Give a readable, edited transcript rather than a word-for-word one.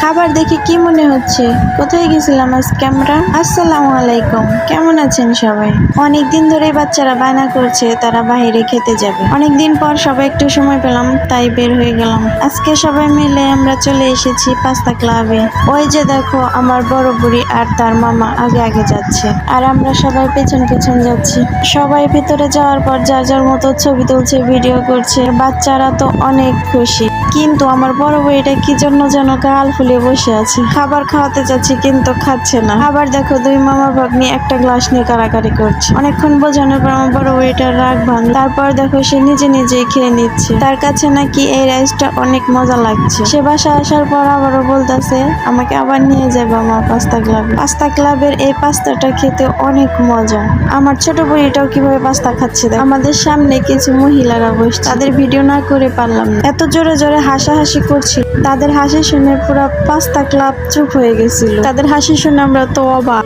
খাবার দেখে কি মনে হচ্ছে? কোথায় গেছিলাম আজকে আমরা? আসসালামু আলাইকুম, কেমন আছেন সবাই? অনেকদিন ধরে বাচ্চারা বায়না করছে তারা বাইরে খেতে যাবে। অনেকদিন পর সবাই একটু সময় পেলাম, তাই বের হয়ে গেলাম। আজকে সবাই মিলে আমরা চলে এসেছি পাস্তা ক্লাবে। ওই যে দেখো আমার বড় বুড়ি আর তার মামা আগে আগে যাচ্ছে, আর আমরা সবাই পেছন পেছন যাচ্ছি। সবাই ভিতরে যাওয়ার পর যার যার মতো ছবি তুলছে, ভিডিও করছে। বাচ্চারা তো অনেক খুশি, কিন্তু আমার বড় বউটা কি জন্য যেন গাল ফুলে বসে আছে। খাবার খাওয়াতে যাচ্ছি কিন্তু খাচ্ছে না। আবার দেখো দুই মামা ভাগ্নি একটা গ্লাস নিয়ে কারাকারি করছে। অনেকক্ষণ বোঝানোর পর আমার বড় বউটার রাগ ভাঙে। তারপর দেখো সে নিজে নিজেই খেয়ে নিচ্ছে। তার কাছে নাকি এই রাইসটা অনেক মজা লাগছে। সে বাসা আসার পর আবারও বলতেছে আমাকে আবার নিয়ে যাবে আমার পাস্তা ক্লাবে। পাস্তা ক্লাবের এই পাস্তাটা খেতে অনেক মজা। আমার ছোট বুড়িটাও কিভাবে পাস্তা খাচ্ছে দেখো। আমাদের সামনে কিছু মহিলারা বসে, তাদের ভিডিও না করে পারলাম না। এত জোরে জোরে হাসাহাসি করছি, তাদের হাসি শুনে পুরো পাস্তা ক্লাব চুপ হয়ে গেছিল। তাদের হাসি শুনে আমরা তো অবাক।